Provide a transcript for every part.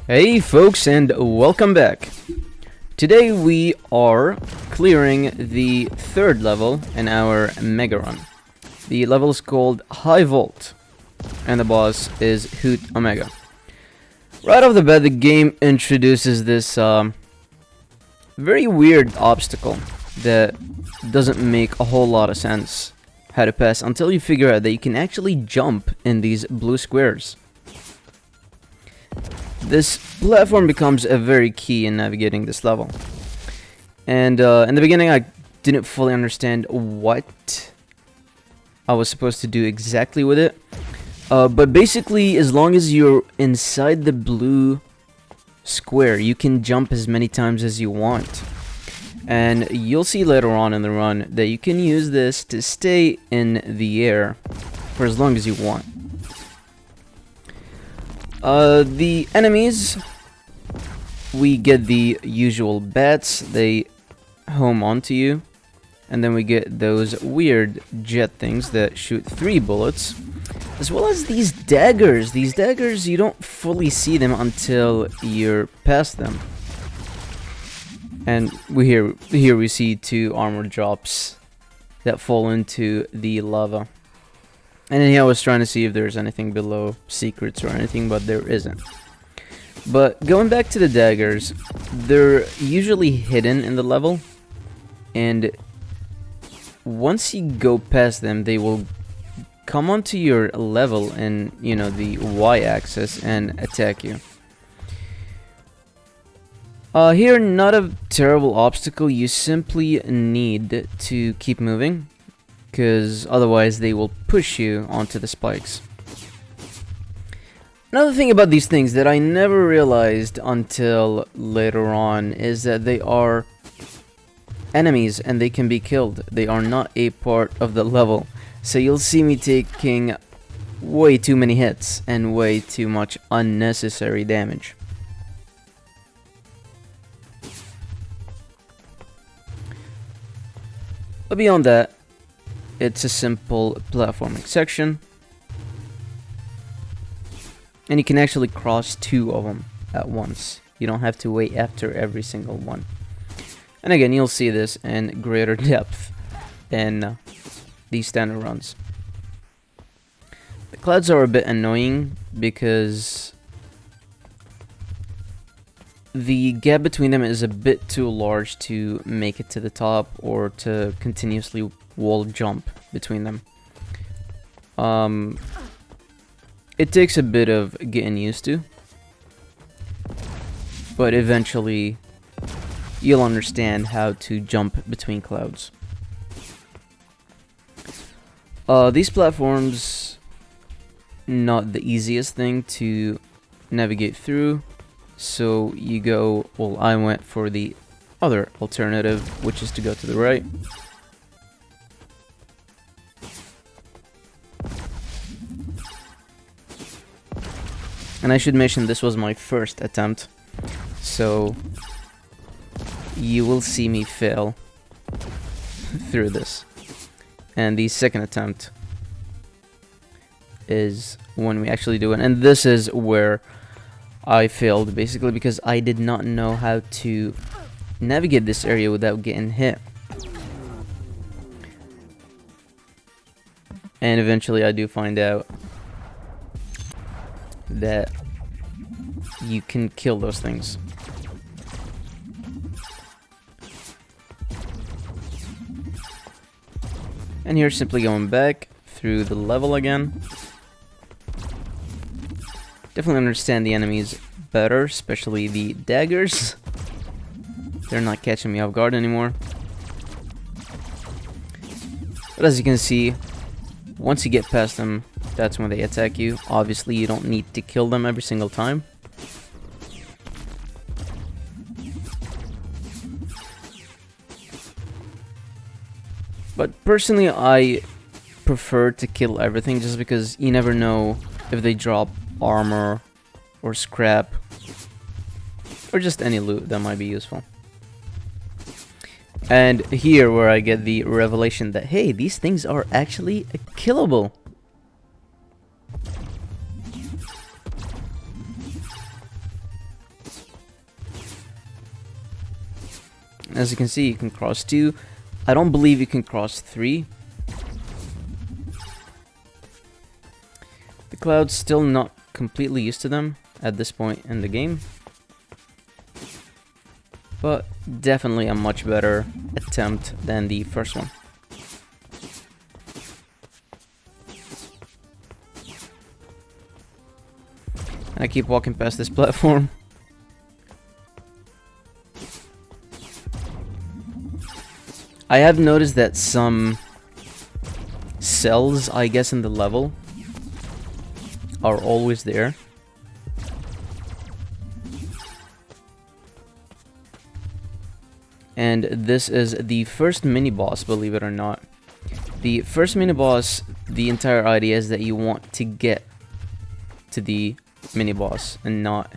Hey folks, and welcome back. Today we are clearing the third level in our Mega Run. The level is called High Volt, and the boss is Hoot Omega. Right off the bat, the game introduces this very weird obstacle that doesn't make a whole lot of sense how to pass until you figure out that you can actually jump in these blue squares. This platform becomes a very key in navigating this level. And in the beginning I didn't fully understand what I was supposed to do exactly with it. But basically, as long as you're inside the blue square, you can jump as many times as you want. And you'll see later on in the run that you can use this to stay in the air for as long as you want. The enemies, we get the usual bats, they home onto you, and then we get those weird jet things that shoot 3 bullets, as well as these daggers. These daggers, you don't fully see them until you're past them. And here we see 2 armor drops that fall into the lava. And then I was trying to see if there's anything below secrets or anything, but there isn't. But going back to the daggers, they're usually hidden in the level, and once you go past them, they will come onto your level in, the Y-axis and attack you. Here, not a terrible obstacle. You simply need to keep moving, because otherwise they will push you onto the spikes. Another thing about these things that I never realized until later on is that they are enemies and they can be killed. They are not a part of the level. So you'll see me taking way too many hits and way too much unnecessary damage. But beyond that, it's a simple platforming section, and you can actually cross 2 of them at once. You don't have to wait after every single one. And again, you'll see this in greater depth in these standard runs. The clouds are a bit annoying because the gap between them is a bit too large to make it to the top or to continuously wall jump between them. It takes a bit of getting used to, but eventually you'll understand how to jump between clouds. These platforms, not the easiest thing to navigate through, so I went for the other alternative, which is to go to the right. And I should mention this was my first attempt, so you will see me fail through this. And the second attempt is when we actually do it. And this is where I failed, basically because I did not know how to navigate this area without getting hit. And eventually I do find out that you can kill those things. And here, simply going back through the level again. Definitely understand the enemies better, especially the daggers. They're not catching me off guard anymore. But as you can see, once you get past them, that's when they attack you. Obviously, you don't need to kill them every single time. But personally, I prefer to kill everything just because you never know if they drop armor or scrap or just any loot that might be useful. And here where I get the revelation that, hey, these things are actually killable. As you can see, you can cross 2. I don't believe you can cross 3. The Cloud's still not completely used to them at this point in the game, but definitely a much better attempt than the first one. I keep walking past this platform. I have noticed that some cells, I guess, in the level are always there. And this is the first mini-boss, believe it or not. The first mini-boss, the entire idea is that you want to get to the mini-boss and not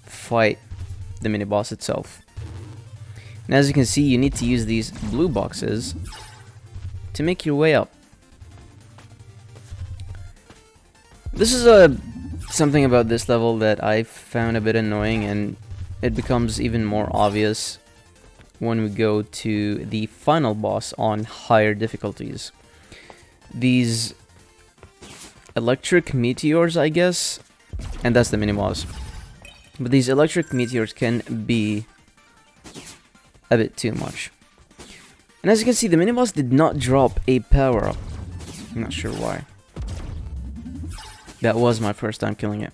fight the mini-boss itself. And as you can see, you need to use these blue boxes to make your way up. This is something about this level that I found a bit annoying, and it becomes even more obvious when we go to the final boss on higher difficulties. These electric meteors, I guess, and that's the mini-boss. But these electric meteors can be a bit too much. And as you can see, the mini-boss did not drop a power-up. I'm not sure why. That was my first time killing it.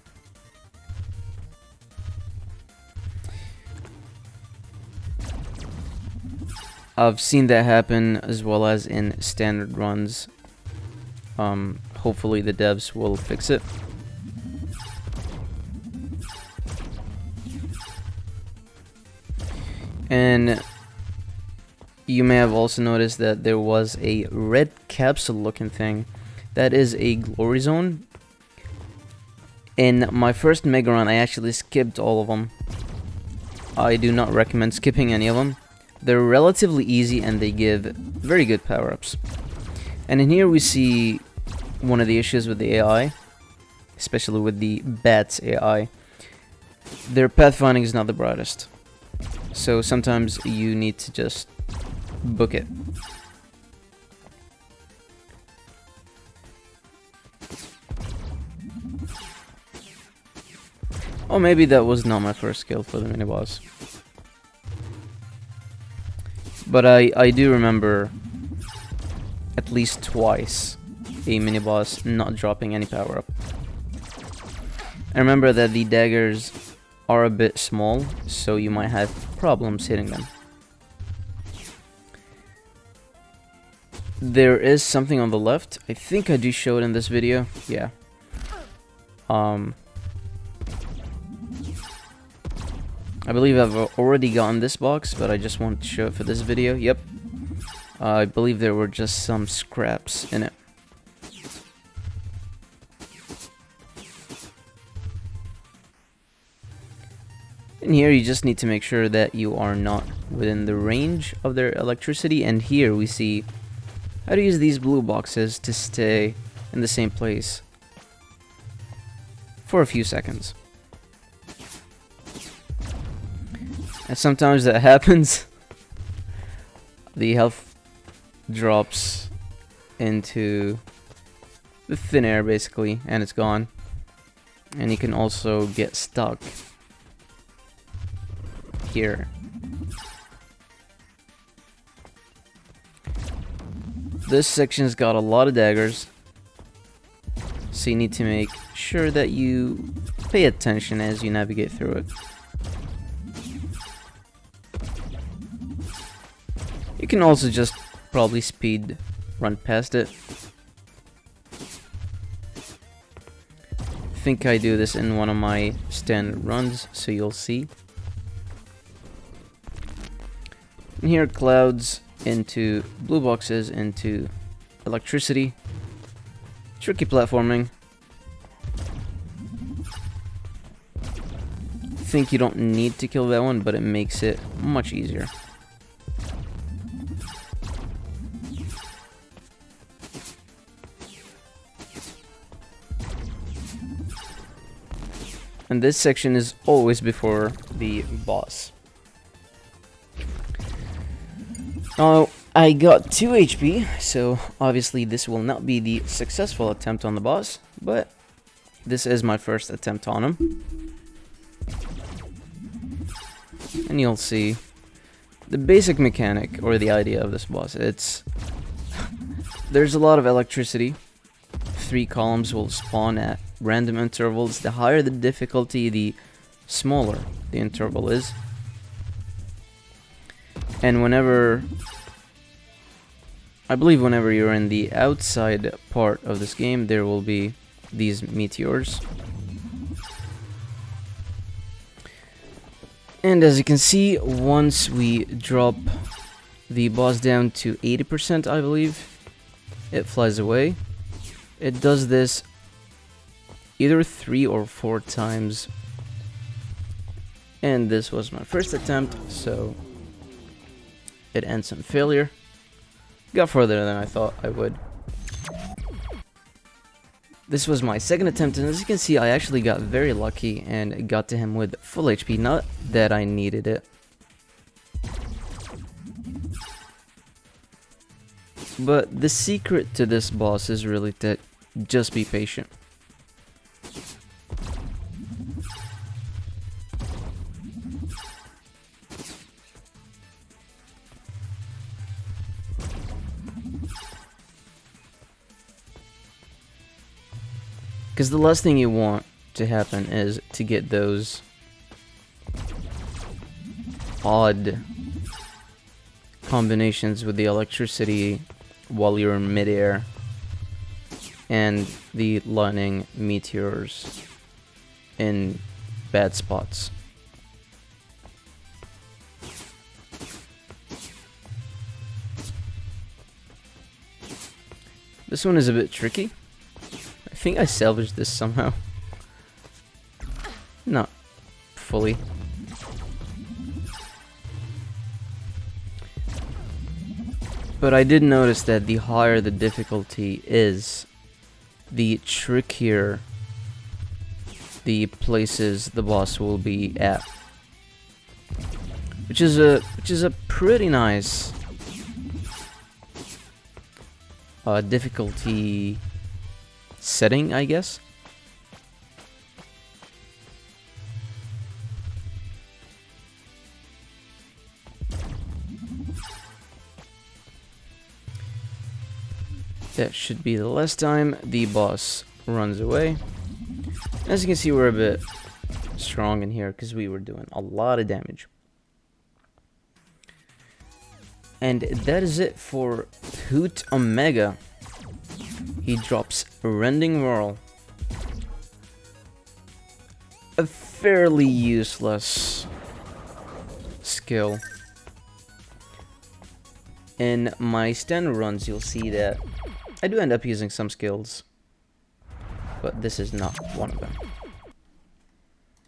I've seen that happen as well as in standard runs. Hopefully the devs will fix it. And you may have also noticed that there was a red capsule looking thing. That is a glory zone. In my first Mega Run, I actually skipped all of them. I do not recommend skipping any of them. They're relatively easy and they give very good power-ups. And in here we see one of the issues with the AI, especially with the bats AI. Their pathfinding is not the brightest. So sometimes you need to just book it. Oh, maybe that was not my first kill for the mini-boss. But I do remember at least twice a mini-boss not dropping any power-up. I remember that the daggers are a bit small, so you might have problems hitting them. There is something on the left. I think I do show it in this video. Yeah. I believe I've already gotten this box, but I just want to show it for this video. Yep. I believe there were just some scraps in it. In here, you just need to make sure that you are not within the range of their electricity. And here we see how to use these blue boxes to stay in the same place for a few seconds. And sometimes that happens. The health drops into the thin air basically, and it's gone. And you can also get stuck here. This section's got a lot of daggers, so you need to make sure that you pay attention as you navigate through it. You can also just probably speed run past it. I think I do this in one of my standard runs, so you'll see. And here, clouds into blue boxes into electricity. Tricky platforming. I think you don't need to kill that one, but it makes it much easier. And this section is always before the boss. Oh, I got 2 HP, so obviously this will not be the successful attempt on the boss, but this is my first attempt on him. And you'll see the basic mechanic, or the idea of this boss. There's a lot of electricity. 3 columns will spawn at random intervals. The higher the difficulty, the smaller the interval is. And I believe whenever you're in the outside part of this game, there will be these meteors. And as you can see, once we drop the boss down to 80%, I believe, it flies away. It does this either 3 or 4 times. And this was my first attempt, so it ends in failure. Got further than I thought I would. This was my second attempt, and as you can see, I actually got very lucky and got to him with full HP. Not that I needed it. But the secret to this boss is really to just be patient. Because the last thing you want to happen is to get those odd combinations with the electricity while you're in midair and the lightning meteors in bad spots. This one is a bit tricky. I think I salvaged this somehow. Not fully. But I did notice that the higher the difficulty is, the trickier the places the boss will be at. Which is a pretty nice difficulty setting, I guess. That should be the last time the boss runs away. As you can see, we're a bit strong in here because we were doing a lot of damage. And that is it for Hoot Omega. He drops Rending Whirl. A fairly useless skill. In my standard runs, you'll see that I do end up using some skills, but this is not one of them.